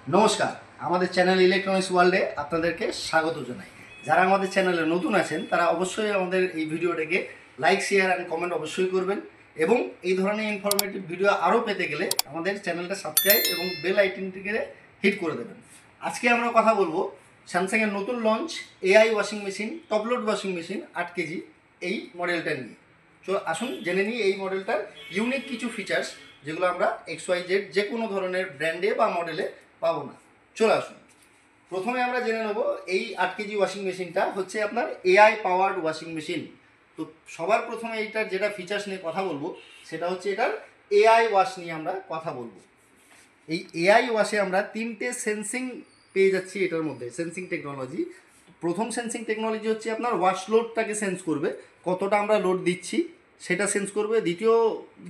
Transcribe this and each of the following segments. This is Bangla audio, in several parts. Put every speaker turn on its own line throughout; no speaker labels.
নমস্কার, আমাদের চ্যানেল ইলেকট্রনিক্স ওয়ার্ল্ডে আপনাদেরকে স্বাগত জানাই। যারা আমাদের চ্যানেলে নতুন আছেন তারা অবশ্যই আমাদের এই ভিডিওটাকে লাইক, শেয়ার অ্যান্ড কমেন্ট অবশ্যই করবেন এবং এই ধরনের ইনফরমেটিভ ভিডিও আরও পেতে গেলে আমাদের চ্যানেলটা সাবস্ক্রাইব এবং বেল আইকনটিকে হিট করে দেবেন। আজকে আমরা কথা বলবো স্যামসাংয়ের নতুন launch AI washing machine, top load washing machine 8 KG এই মডেলটা নিয়ে। তো আসুন জেনে নিই এই মডেলটার ইউনিক কিছু ফিচার্স যেগুলো আমরা XYZ যে কোনো ধরনের ব্র্যান্ডে বা মডেলে পাবো না। চলে আসুন, প্রথমে আমরা জেনে নেব এই 8 কেজি ওয়াশিং মেশিনটা হচ্ছে আপনার এআই পাওয়ার্ড ওয়াশিং মেশিন। তো সবার প্রথমে এইটার যেটা ফিচার্স নিয়ে কথা বলবো সেটা হচ্ছে এটার এআই ওয়াশ নিয়ে আমরা কথা বলবো। এই এআই ওয়াশে আমরা 3টে সেন্সিং পেয়ে যাচ্ছি এটার মধ্যে, সেন্সিং টেকনোলজি। প্রথম সেন্সিং টেকনোলজি হচ্ছে আপনার ওয়াশ লোডটাকে সেন্স করবে, কতটা আমরা লোড দিচ্ছি সেটা সেন্স করবে। দ্বিতীয়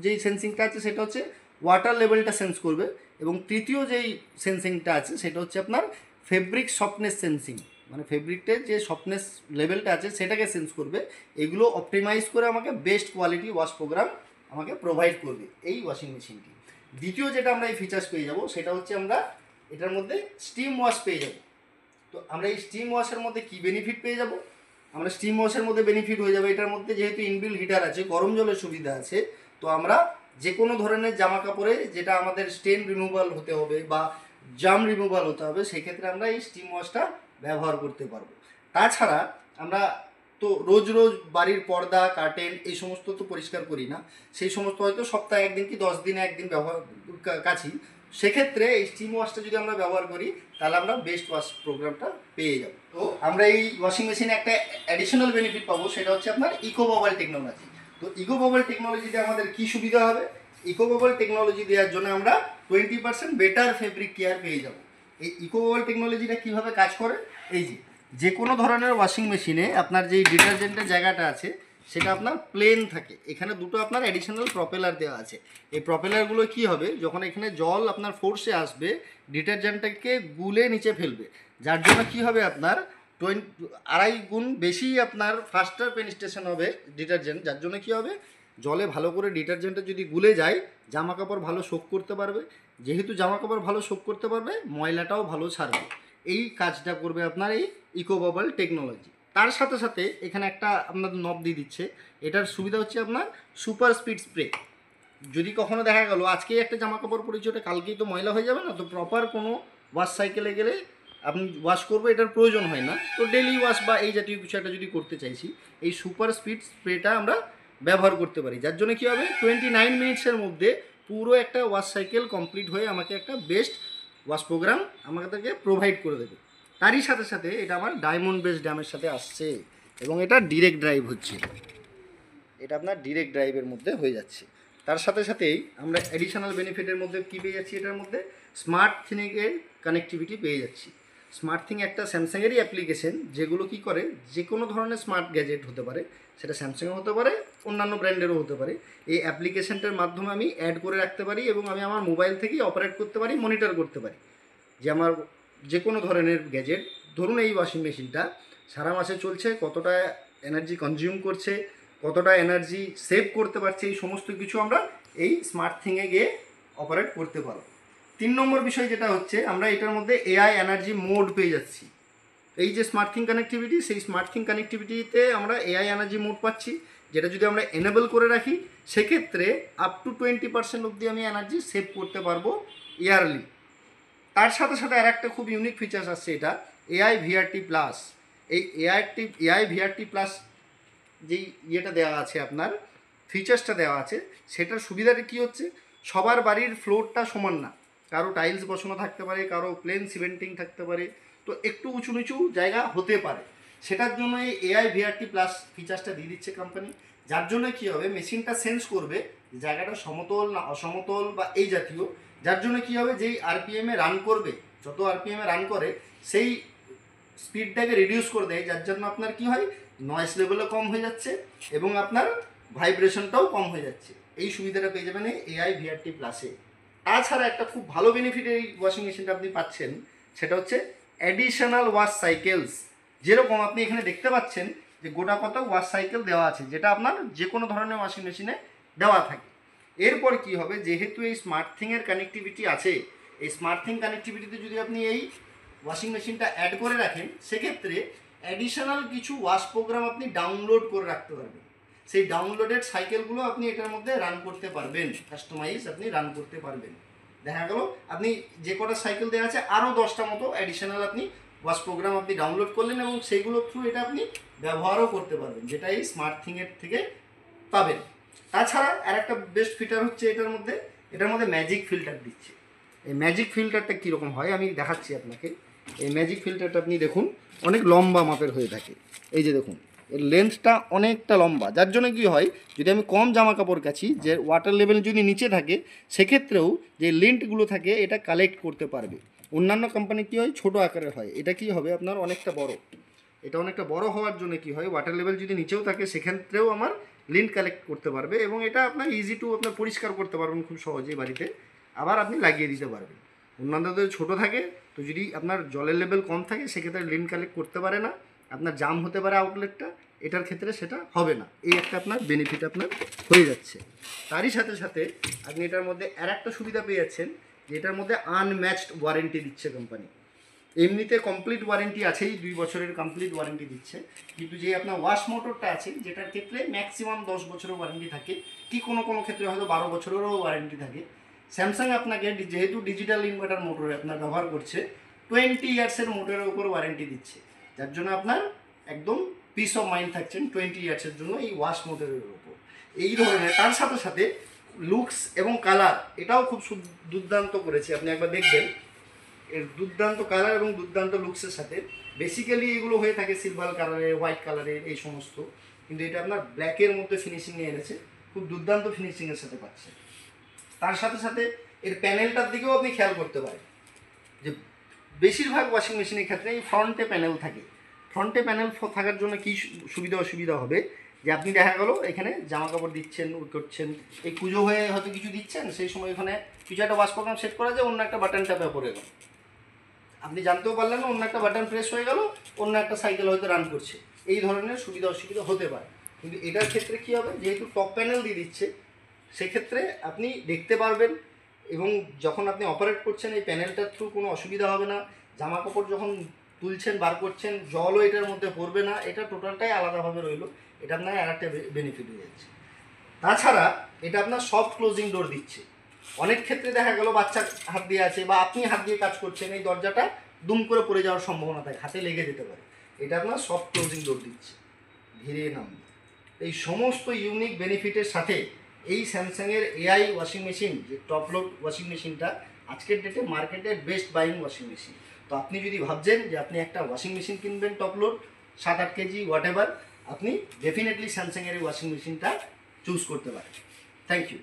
যেই সেন্সিংটা আছে সেটা হচ্ছে ওয়াটার লেভেলটা সেন্স করবে এবং তৃতীয় যেই সেন্সিংটা আছে সেটা হচ্ছে আপনার ফেব্রিক সফটনেস সেন্সিং, মানে ফেব্রিকটের যে সফটনেস লেভেলটা আছে সেটাকে সেন্স করবে। এগুলো অপটিমাইজ করে আমাকে বেস্ট কোয়ালিটি ওয়াশ প্রোগ্রাম আমাকে প্রোভাইড করবে এই ওয়াশিং মেশিনটি। দ্বিতীয় যেটা আমরা এই ফিচার্স পেয়ে যাব সেটা হচ্ছে আমরা এটার মধ্যে স্টিম ওয়াশ পেয়ে যাব। তো আমরা এই স্টিম ওয়াশের মধ্যে কি বেনিফিট পেয়ে যাব? আমরা স্টিম ওয়াশের মধ্যে বেনিফিট হয়ে যাবে এটার মধ্যে যেহেতু ইনবিল্ট হিটার আছে, গরম জলের সুবিধা আছে। তো আমরা যে কোনো ধরনের জামা কাপড়ে যেটা আমাদের স্টেন রিমুভাল হতে হবে বা জাম রিমুভাল হতে হবে সেক্ষেত্রে আমরা এই স্টিম ওয়াশটা ব্যবহার করতে পারবো। তাছাড়া আমরা তো রোজ রোজ বাড়ির পর্দা, কার্টেন এই সমস্ত তো পরিষ্কার করি না, সেই সমস্ত হয়তো সপ্তাহে একদিন কি 10 দিনে একদিন ব্যবহার কাছি। সেক্ষেত্রে এই স্টিম ওয়াশটা যদি আমরা ব্যবহার করি তাহলে আমরা বেস্ট ওয়াশ প্রোগ্রামটা পেয়ে যাব। তো আমরা এই ওয়াশিং মেশিনে একটা অ্যাডিশনাল বেনিফিট পাবো, সেটা হচ্ছে আপনার ইকো বাবল টেকনোলজি। তো ইকো বাবল টেকনোলজিতে আমাদের কী সুবিধা হবে? ইকো বাবল টেকনোলজি দেওয়ার জন্য আমরা 20% বেটার ফেব্রিক কেয়ার পেয়ে যাব। এই ইকো বাবল টেকনোলজিটা কীভাবে কাজ করে? এই যে কোনো ধরনের ওয়াশিং মেশিনে আপনার যেই ডিটারজেন্টের জায়গাটা আছে সেটা আপনার প্লেন থাকে, এখানে দুটো আপনার অ্যাডিশনাল প্রপেলার দেওয়া আছে। এই প্রপেলারগুলো কি হবে, যখন এখানে জল আপনার ফোর্সে আসবে ডিটারজেন্টটাকে গুলে নিচে ফেলবে, যার জন্য কি হবে আপনার 2.5 গুণ বেশি আপনার ফাস্টার পেনিস্ট্রেশন হবে ডিটারজেন্ট। যার জন্য কি হবে, জলে ভালো করে ডিটারজেন্টটা যদি গুলে যায় জামা কাপড় ভালো শোক করতে পারবে, যেহেতু জামা কাপড় ভালো শোক করতে পারবে ময়লাটাও ভালো ছাড়বে। এই কাজটা করবে আপনার এই ইকো বাবল টেকনোলজি। তার সাথে সাথে এখানে একটা আপনার নব দিয়ে দিচ্ছে, এটার সুবিধা হচ্ছে আপনার সুপার স্পিড স্প্রে। যদি কখনো দেখা গেল আজকেই একটা জামা কাপড় পরেছি ওটা কালকেই তো ময়লা হয়ে যাবে না, তো প্রপার কোনো ওয়াশ সাইকেলে গেলে আপনি ওয়াশ করবো এটার প্রয়োজন হয় না। তো ডেলি ওয়াশ বা এই জাতীয় কিছু একটা যদি করতে চাইছি এই সুপার স্পিড স্প্রেটা আমরা ব্যবহার করতে পারি, যার জন্য কী হবে 29 মিনিটসের মধ্যে পুরো একটা ওয়াশ সাইকেল কমপ্লিট হয়ে আমাকে একটা বেস্ট ওয়াশ প্রোগ্রাম আমাদেরকে প্রোভাইড করে দেবে। তারই সাথে সাথে এটা আমার ডায়মন্ড বেস ড্যামের সাথে আসছে এবং এটা ডিরেক্ট ড্রাইভ হচ্ছে, এটা আপনার ডিরেক্ট ড্রাইভের মধ্যে হয়ে যাচ্ছে। তার সাথে সাথেই আমরা অ্যাডিশনাল বেনিফিটের মধ্যে কী পেয়ে যাচ্ছি, এটার মধ্যে স্মার্ট থিংয়ের কানেক্টিভিটি পেয়ে যাচ্ছি। স্মার্ট থিং একটা স্যামসাংয়েরই অ্যাপ্লিকেশন যেগুলো কি করে যে কোনো ধরনের স্মার্ট গ্যাজেট হতে পারে, সেটা স্যামসাংও হতে পারে অন্যান্য ব্র্যান্ডেরও হতে পারে। এই অ্যাপ্লিকেশনটার মাধ্যমে আমি অ্যাড করে রাখতে পারি এবং আমি আমার মোবাইল থেকেই অপারেট করতে পারি, মনিটর করতে পারি যে আমার যে কোনো ধরনের গ্যাজেট, ধরুন এই ওয়াশিং মেশিনটা সারা মাসে চলছে, কতটা এনার্জি কনজিউম করছে, কতটা এনার্জি সেভ করতে পারছে, এই সমস্ত কিছু আমরা এই স্মার্ট থিংয়ে গিয়ে অপারেট করতে পারবো। 3 নম্বর বিষয় যেটা হচ্ছে আমরা এটার মধ্যে এআই এনার্জি মোড পেয়ে যাচ্ছি। এই যে স্মার্ট থিং কানেক্টিভিটি, সেই স্মার্ট থিং কানেক্টিভিটিতে আমরা এআই এনার্জি মোড পাচ্ছি, যেটা যদি আমরা এনেবল করে রাখি সেক্ষেত্রে আপ টু 20% অবধি আমি এনার্জি সেভ করতে পারবো ইয়ারলি। তার সাথে সাথে আর একটা খুব ইউনিক ফিচার্স আসছে, এটা এআই ভিআরটি প্লাস। এই এআই ভিআরটি প্লাস যেই ইয়েটা দেওয়া আছে আপনার ফিচার্সটা দেওয়া আছে, সেটার সুবিধাটা কী হচ্ছে, সবার বাড়ির ফ্লোরটা সমান না, কারো টাইলস বসানো থাকতে পারে, কারো প্লেন সিমেন্টিং থাকতে পারে, তো একটু উঁচু নিচু জায়গা হতে পারে। সেটার জন্য এই এআই ভিআরটি প্লাস ফিচার্সটা দিয়ে দিচ্ছে কোম্পানি, যার জন্য কী হবে মেশিনটা সেন্স করবে জায়গাটা সমতল না অসমতল বা এই জাতীয়। যার জন্য কী হবে, যেই আরপিএমে রান করবে, যত আরপিএমে রান করে সেই স্পিডটাকে রিডিউস করে দেয়, যার জন্য আপনার কি হয় নয়েজ লেভেলও কম হয়ে যাচ্ছে এবং আপনার ভাইব্রেশনটাও কম হয়ে যাচ্ছে। এই সুবিধাটা পেয়ে যাবেন এই এআই ভিআরটি প্লাসে। তাছাড়া একটা খুব ভালো বেনিফিট এই ওয়াশিং মেশিনটা আপনি পাচ্ছেন, সেটা হচ্ছে অ্যাডিশনাল ওয়াশ সাইকেলস। যেরকম আপনি এখানে দেখতে পাচ্ছেন যে গোটা কত ওয়াশ সাইকেল দেওয়া আছে, যেটা আপনার যে কোনো ধরনের ওয়াশিং মেশিনে দেওয়া থাকে। এরপর কি হবে, যেহেতু এই স্মার্ট থিংয়ের কানেক্টিভিটি আছে এই স্মার্টথিং কানেক্টিভিটিতে যদি আপনি এই ওয়াশিং মেশিনটা অ্যাড করে রাখেন, সেক্ষেত্রে অ্যাডিশনাল কিছু ওয়াশ প্রোগ্রাম আপনি ডাউনলোড করে রাখতে পারবেন। সেই ডাউনলোডেড সাইকেলগুলো আপনি এটার মধ্যে রান করতে পারবেন, কাস্টমাইজ আপনি রান করতে পারবেন। দেখা গেল আপনি যে কটা সাইকেল দেওয়া আছে আরও 10টা মতো অ্যাডিশনাল আপনি ওয়াশ প্রোগ্রাম আপনি ডাউনলোড করলেন এবং সেইগুলোর থ্রু এটা আপনি ব্যবহারও করতে পারবেন, যেটা এই স্মার্টথিংয়ের থেকে পাবেন। তাছাড়া আর একটা বেস্ট ফিচার হচ্ছে এটার মধ্যে ম্যাজিক ফিল্টার দিচ্ছে। এই ম্যাজিক ফিল্টারটা কীরকম হয় আমি দেখাচ্ছি আপনাকে। এই ম্যাজিক ফিল্টারটা আপনি দেখুন অনেক লম্বা মাপের হয়ে থাকে। এই যে দেখুন এর লেন্থটা অনেকটা লম্বা, যার জন্য কী হয়, যদি আমি কম জামা কাপড় কাছি, যে ওয়াটার লেভেল যদি নিচে থাকে, সেক্ষেত্রেও যে লিন্টগুলো থাকে এটা কালেক্ট করতে পারবে। অন্যান্য কোম্পানি কী হয়, ছোটো আকারের হয়, এটা কি হবে আপনার অনেকটা বড়। এটা অনেকটা বড় হওয়ার জন্য কি হয়, ওয়াটার লেভেল যদি নিচেও থাকে সেক্ষেত্রেও আমার লিন্ট কালেক্ট করতে পারবে এবং এটা আপনার ইজি টু আপনার পরিষ্কার করতে পারবেন খুব সহজেই বাড়িতে, আবার আপনি লাগিয়ে দিতে পারবেন। অন্যান্যদের ছোটো থাকে, তো যদি আপনার জলের লেভেল কম থাকে সেক্ষেত্রে লিন্ট কালেক্ট করতে পারে না, আপনার জাম হতে পারে আউটলেটটা, এটার ক্ষেত্রে সেটা হবে না। এই একটা আপনার বেনিফিট আপনার হয়ে যাচ্ছে। তারই সাথে সাথে আপনি এটার মধ্যে আর একটা সুবিধা পেয়ে যাচ্ছেন, যে এটার মধ্যে আনম্যাচড ওয়ারেন্টি দিচ্ছে কোম্পানি। এমনিতে কমপ্লিট ওয়ারেন্টি আছেই, 2 বছরের কমপ্লিট ওয়ারেন্টি দিচ্ছে, কিন্তু যে আপনার ওয়াশ মোটরটা আছে যেটার ক্ষেত্রে ম্যাক্সিমাম 10 বছরের ওয়ারেন্টি থাকে, কি কোনো কোনো ক্ষেত্রে হয়তো 12 বছরেরও ওয়ারেন্টি থাকে। স্যামসাং আপনাকে যেহেতু ডিজিটাল ইনভার্টার মোটরে আপনার ব্যবহার করছে, 20 ইয়ার্সের মোটরের উপর ওয়ারেন্টি দিচ্ছে, যার জন্য আপনার একদম পিস অফ মাইন্ড থাকছেন 20 ইয়ার্সের জন্য এই ওয়াশ মোটরের উপর। এই ধরনের তার সাথে সাথে লুকস এবং কালার এটাও খুব দুর্দান্ত করেছে, আপনি একবার দেখবেন। এর দুর্দান্ত কালার এবং দুর্দান্ত লুকসের সাথে, বেসিক্যালি এগুলো হয়ে থাকে সিলভার কালারের, হোয়াইট কালারের এই সমস্ত, কিন্তু এটা আপনার ব্ল্যাকের মধ্যে ফিনিশিংয়ে এনেছে, খুব দুর্দান্ত ফিনিশিংয়ের সাথে পাচ্ছে। তার সাথে সাথে এর প্যানেলটার দিকেও আপনি খেয়াল করতে পারেন, যে বেশিরভাগ ওয়াশিং মেশিনের ক্ষেত্রে এই ফ্রন্টে প্যানেল থাকে। ফ্রন্টে প্যানেল থাকার জন্য কী সুবিধা অসুবিধা হবে, যে আপনি দেখা গেলো এখানে জামা কাপড় দিচ্ছেন, করছেন, এই পুজো হয়ে হয়তো কিছু দিচ্ছেন, সেই সময় এখানে কিছু একটা ওয়াশ প্রোগ্রাম সেট করা যায়, অন্য একটা বাটন ট্যাপে পড়ে গেল, আপনি জানতেও পারলেন না, অন্য একটা বাটন প্রেস হয়ে গেল, অন্য একটা সাইকেল হয়তো রান করছে। এই ধরনের সুবিধা অসুবিধা হতে পারে, কিন্তু এটার ক্ষেত্রে কী হবে, যেহেতু টপ প্যানেল দিয়ে দিচ্ছে, সেক্ষেত্রে আপনি দেখতে পারবেন এবং যখন আপনি অপারেট করছেন এই প্যানেলটার থ্রু কোনো অসুবিধা হবে না। জামা কাপড় যখন তুলছেন বার করছেন, জলও এটার মধ্যে পড়বে না, এটা টোটালটাই আলাদাভাবে রইলো, এটা আপনার আর একটা বেনিফিট হয়ে যাচ্ছে। তাছাড়া এটা আপনার সফট ক্লোজিং ডোর দিচ্ছে। অনেক ক্ষেত্রে দেখা গেল বাচ্চা হাত দিয়ে আছে বা আপনি হাত দিয়ে কাজ করছেন, এই দরজাটা দুম করে পড়ে যাওয়ার সম্ভাবনা থাকে, হাতে লেগে যেতে পারে, এটা আপনার সফট ক্লোজিং ডোর দিচ্ছে, ধীরে নামবে। এই সমস্ত ইউনিক বেনিফিটের সাথে এই স্যামসাংয়ের এআই ওয়াশিং মেশিন, যে টপ লোড ওয়াশিং মেশিনটা আজকের ডেটে মার্কেটের বেস্ট বাইং ওয়াশিং মেশিন। তো আপনি যদি ভাবছেন যে আপনি একটা ওয়াশিং মেশিন কিনবেন top load 7-8 KG whatever, আপনি ডেফিনেটলি স্যামসাংয়ের এই ওয়াশিং মেশিনটা চুজ করতে পারেন। Thank you.